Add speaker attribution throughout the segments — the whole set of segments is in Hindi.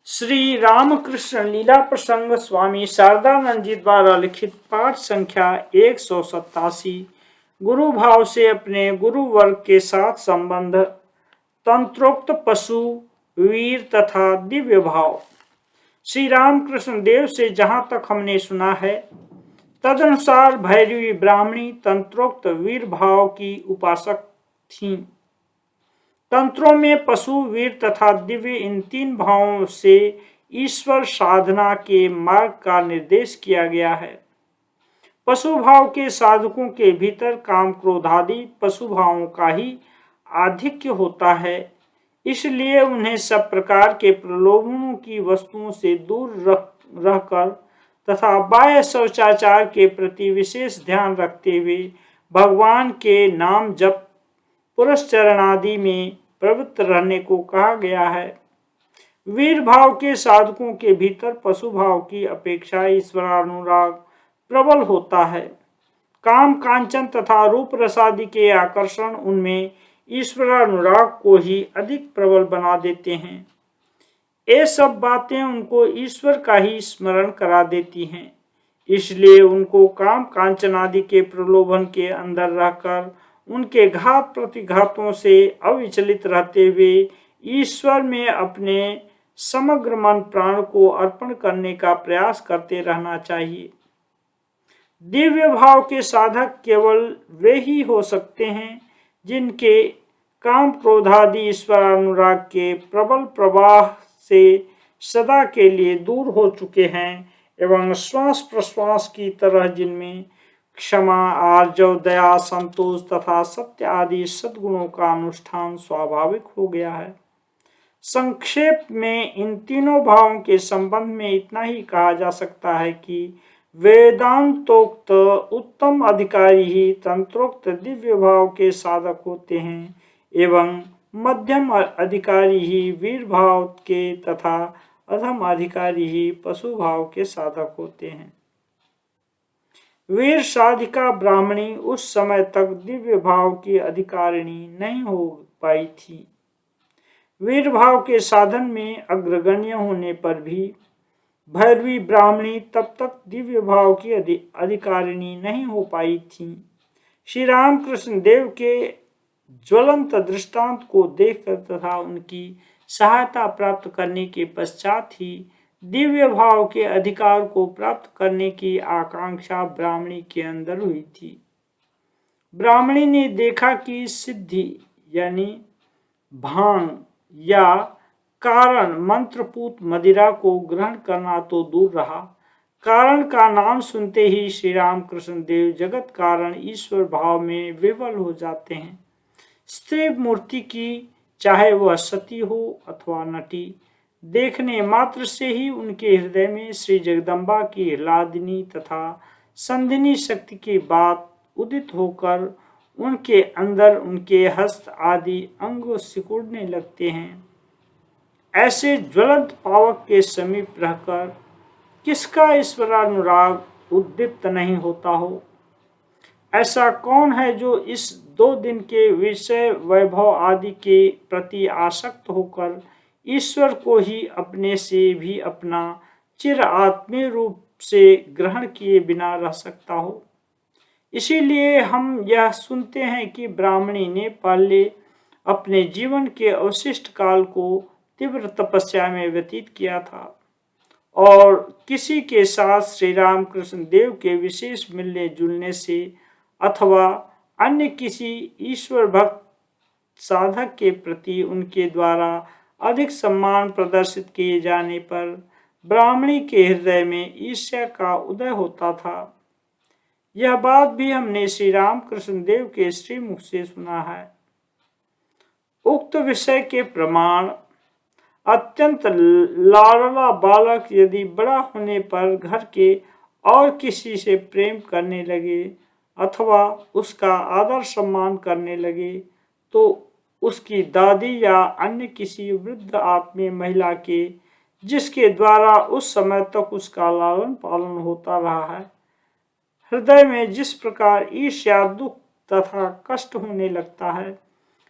Speaker 1: श्री रामकृष्ण लीला प्रसंग स्वामी शारदानंद जी द्वारा लिखित पाठ संख्या 187। गुरु भाव से अपने गुरु वर्ग के साथ संबंध, तंत्रोक्त पशु, वीर तथा दिव्य भाव। श्री रामकृष्ण देव से जहां तक हमने सुना है, तदनुसार भैरवी ब्राह्मणी तंत्रोक्त वीर भाव की उपासक थीं। तंत्रों में पशु, वीर तथा दिव्य, इन तीन भावों से ईश्वर साधना के मार्ग का निर्देश किया गया है। पशु भाव के साधकों के भीतर काम क्रोध आदि पशु भावों का ही आधिक्य होता है, इसलिए उन्हें सब प्रकार के प्रलोभनों की वस्तुओं से दूर रहकर तथा बाह्य शौचाचार के प्रति विशेष ध्यान रखते हुए भगवान के नाम जप, पुरस्चरण आदि में प्रवृत्त रहने को कहा गया है। वीर भाव के साधकों के भीतर पशु भाव की अपेक्षा ईश्वरानुराग प्रबल होता है। काम, कांचन तथा रूप रसादि के आकर्षण उनमें ईश्वरानुराग को ही अधिक प्रबल बना देते हैं। ये सब बातें उनको ईश्वर का ही स्मरण करा देती हैं, इसलिए उनको काम, कांचन आदि के प्रलोभन के अंदर रहकर उनके घात प्रतिघातों से अविचलित रहते हुए ईश्वर में अपने समग्र मन प्राण को अर्पण करने का प्रयास करते रहना चाहिए। दिव्य भाव के साधक केवल वे ही हो सकते हैं जिनके काम, क्रोधादि ईश्वरानुराग के प्रबल प्रवाह से सदा के लिए दूर हो चुके हैं एवं श्वास प्रश्वास की तरह जिनमें क्षमा, आर्जव, दया, संतोष तथा सत्य आदि सद्गुणों का अनुष्ठान स्वाभाविक हो गया है। संक्षेप में इन तीनों भावों के संबंध में इतना ही कहा जा सकता है कि वेदांतोक्त उत्तम अधिकारी ही तंत्रोक्त दिव्य भाव के साधक होते हैं एवं मध्यम अधिकारी ही वीर भाव के तथा अधम अधिकारी ही पशु भाव के साधक होते हैं। वीर साधिका ब्राह्मणी उस समय तक दिव्य भाव की अधिकारिणी नहीं हो पाई थी। वीर भाव के साधन में अग्रगण्य होने पर भी भैरवी ब्राह्मणी तब तक दिव्य भाव की अधिकारिणी नहीं हो पाई थी। श्री रामकृष्ण देव के ज्वलंत दृष्टांत को देखकर तथा उनकी सहायता प्राप्त करने के पश्चात ही दिव्य भाव के अधिकार को प्राप्त करने की आकांक्षा ब्राह्मणी के अंदर हुई थी। ब्राह्मणी ने देखा कि सिद्धि यानी भांग या कारण मंत्रपूत मदिरा को ग्रहण करना तो दूर रहा, कारण का नाम सुनते ही श्री रामकृष्ण देव जगत कारण ईश्वर भाव में विवल हो जाते हैं। स्त्री मूर्ति की, चाहे वह सती हो अथवा नटी, देखने मात्र से ही उनके हृदय में श्री जगदम्बा की ह्लादिनी तथा संधिनी शक्ति की बात उदित होकर उनके अंदर उनके हस्त आदि अंग सिकुड़ने लगते हैं। ऐसे ज्वलंत पावक के समीप रहकर किसका ईश्वरानुराग उद्दीप्त नहीं होता हो? ऐसा कौन है जो इस 2 दिन के विषय वैभव आदि के प्रति आसक्त होकर ईश्वर को ही अपने से भी अपना चिर आत्मीय रूप से ग्रहण किए बिना रह सकता हो? इसीलिए हम यह सुनते हैं कि ब्राह्मणी ने पहले अपने जीवन के अवशिष्ट काल को तीव्र तपस्या में व्यतीत किया था और किसी के साथ श्री रामकृष्ण देव के विशेष मिलने जुलने से अथवा अन्य किसी ईश्वर भक्त साधक के प्रति उनके द्वारा अधिक सम्मान प्रदर्शित किए जाने पर ब्राह्मणी के हृदय में ईर्ष्या का उदय होता था। यह बात भी हमने श्री रामकृष्ण देव के श्रीमुख से सुना है। उक्त विषय के प्रमाण, अत्यंत लाडला बालक यदि बड़ा होने पर घर के और किसी से प्रेम करने लगे अथवा उसका आदर सम्मान करने लगे तो उसकी दादी या अन्य किसी वृद्ध आत्मीय महिला के, जिसके द्वारा उस समय तक उसका लालन पालन होता रहा है, हृदय में जिस प्रकार ईर्ष्या, दुख तथा कष्ट होने लगता है,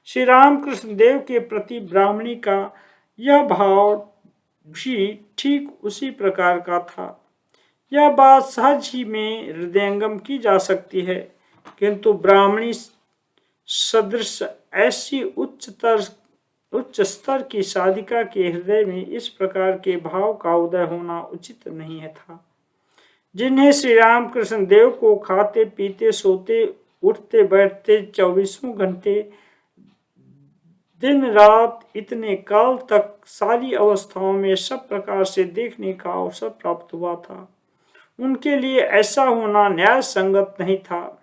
Speaker 1: श्री रामकृष्ण देव के प्रति ब्राह्मणी का यह भाव भी ठीक उसी प्रकार का था। यह बात सहज ही में हृदयंगम की जा सकती है, किंतु ब्राह्मणी सदृश ऐसी उच्च स्तर की साधिका के हृदय में इस प्रकार के भाव का उदय होना उचित नहीं है था, जिन्हें श्री रामकृष्ण देव को खाते पीते सोते उठते बैठते 24 घंटे दिन रात इतने काल तक सारी अवस्थाओं में सब प्रकार से देखने का अवसर प्राप्त हुआ था। उनके लिए ऐसा होना न्याय संगत नहीं था।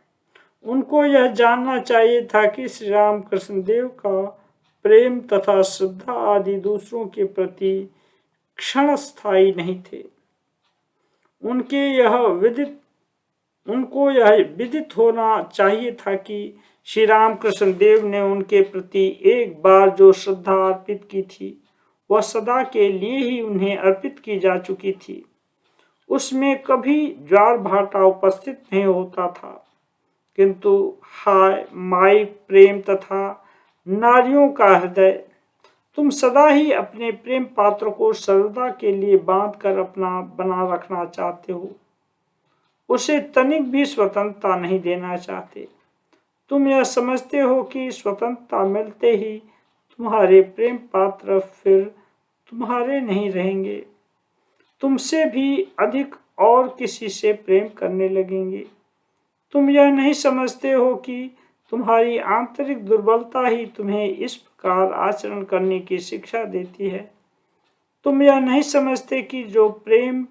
Speaker 1: उनको यह जानना चाहिए था कि श्री रामकृष्ण देव का प्रेम तथा श्रद्धा आदि दूसरों के प्रति क्षणस्थायी नहीं थे। उनको यह विदित होना चाहिए था कि श्री रामकृष्ण देव ने उनके प्रति एक बार जो श्रद्धा अर्पित की थी वह सदा के लिए ही उन्हें अर्पित की जा चुकी थी। उसमें कभी ज्वार भाटा उपस्थित नहीं होता था, किंतु हाय माई प्रेम तथा नारियों का हृदय, तुम सदा ही अपने प्रेम पात्र को सर्वदा के लिए बांध कर अपना बना रखना चाहते हो, उसे तनिक भी स्वतंत्रता नहीं देना चाहते। तुम यह समझते हो कि स्वतंत्रता मिलते ही तुम्हारे प्रेम पात्र फिर तुम्हारे नहीं रहेंगे, तुमसे भी अधिक और किसी से प्रेम करने लगेंगे। तुम यह नहीं समझते हो कि तुम्हारी आंतरिक दुर्बलता ही तुम्हें इस प्रकार आचरण करने की शिक्षा देती है। तुम यह नहीं समझते कि जो प्रेम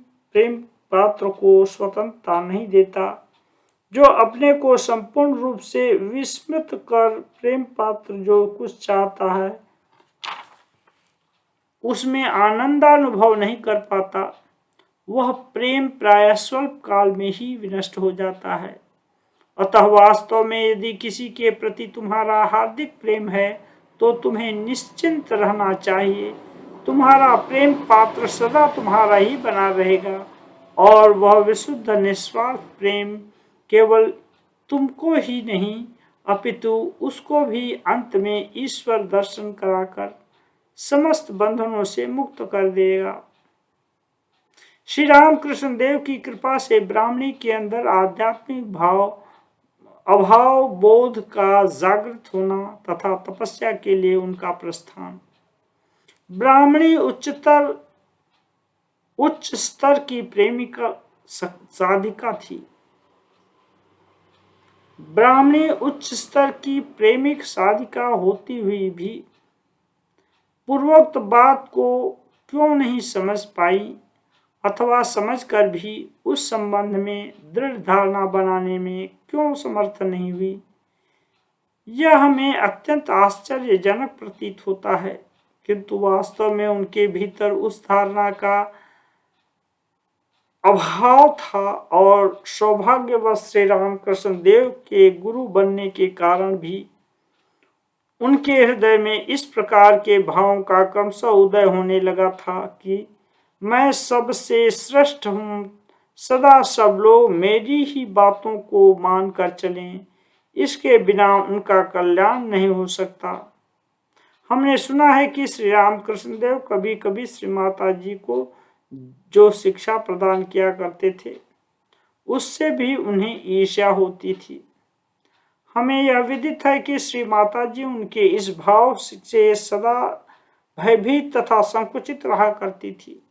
Speaker 1: पात्र को स्वतंत्रता नहीं देता, जो अपने को संपूर्ण रूप से विस्मृत कर प्रेम पात्र जो कुछ चाहता है उसमें आनंदानुभव नहीं कर पाता, वह प्रेम प्रायः स्वल्प काल में ही विनष्ट हो जाता है। अतः वास्तव में यदि किसी के प्रति तुम्हारा हार्दिक प्रेम है तो तुम्हें निश्चिंत रहना चाहिए। तुम्हारा प्रेम पात्र सदा तुम्हारा ही बना रहेगा और वह विशुद्ध निस्वार्थ प्रेम केवल तुमको ही नहीं अपितु उसको भी अंत में ईश्वर दर्शन कराकर समस्त बंधनों से मुक्त कर देगा। श्री रामकृष्ण देव की कृपा से ब्राह्मणी के अंदर आध्यात्मिक अभाव बोध का जागृत होना तथा तपस्या के लिए उनका प्रस्थान। ब्राह्मणी उच्च स्तर की प्रेमिका साधिका थी। ब्राह्मणी उच्च स्तर की प्रेमिक साधिका होती हुई भी पूर्वोक्त बात को क्यों नहीं समझ पाई अथवा समझकर भी उस संबंध में दृढ़ धारणा बनाने में क्यों समर्थ नहीं हुई, यह हमें अत्यंत आश्चर्यजनक प्रतीत होता है, किंतु वास्तव में उनके भीतर उस धारणा का अभाव था और सौभाग्यवश श्री रामकृष्ण देव के गुरु बनने के कारण भी उनके हृदय में इस प्रकार के भावों का क्रमशः उदय होने लगा था कि मैं सबसे श्रेष्ठ हूँ, सदा सब लोग मेरी ही बातों को मानकर चलें, इसके बिना उनका कल्याण नहीं हो सकता। हमने सुना है कि श्री रामकृष्ण देव कभी कभी श्री माता जी को जो शिक्षा प्रदान किया करते थे उससे भी उन्हें ईर्ष्या होती थी। हमें यह विदित है कि श्री माता जी उनके इस भाव से सदा भयभीत तथा संकुचित रहा करती थी।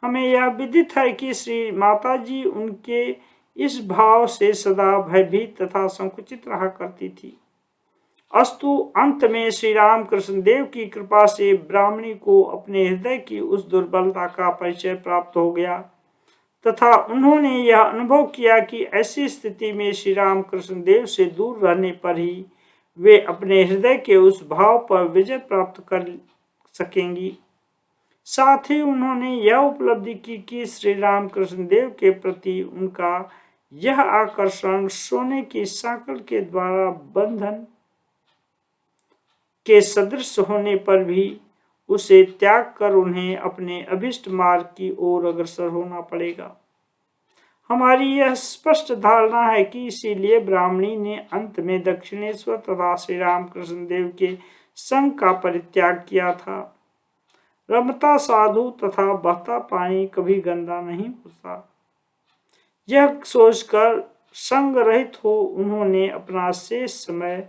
Speaker 1: हमें यह विदित है कि श्री माता जी उनके इस भाव से सदा भयभीत तथा संकुचित रहा करती थी। अस्तु अंत में श्री रामकृष्ण देव की कृपा से ब्राह्मणी को अपने हृदय की उस दुर्बलता का परिचय प्राप्त हो गया तथा उन्होंने यह अनुभव किया कि ऐसी स्थिति में श्री रामकृष्ण देव से दूर रहने पर ही वे अपने हृदय के उस भाव पर विजय प्राप्त कर सकेंगी। साथ ही उन्होंने यह उपलब्धि की कि श्री रामकृष्ण देव के प्रति उनका यह आकर्षण सोने की सांकड़ के द्वारा बंधन के सदृश होने पर भी उसे त्याग कर उन्हें अपने अभिष्ट मार्ग की ओर अग्रसर होना पड़ेगा। हमारी यह स्पष्ट धारणा है कि इसीलिए ब्राह्मणी ने अंत में दक्षिणेश्वर तथा श्री रामकृष्ण देव के संग का परित्याग किया था। रमता साधु तथा बहता पानी कभी गंदा नहीं होता। यह सोचकर संग रहित हो उन्होंने अपना शेष समय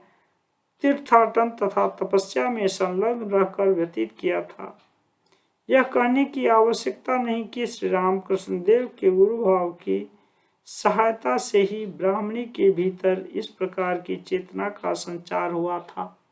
Speaker 1: तीर्थाटन तथा तपस्या में संलग्न रहकर व्यतीत किया था। यह कहने की आवश्यकता नहीं कि श्री रामकृष्ण देव के गुरु भाव की सहायता से ही ब्राह्मणी के भीतर इस प्रकार की चेतना का संचार हुआ था।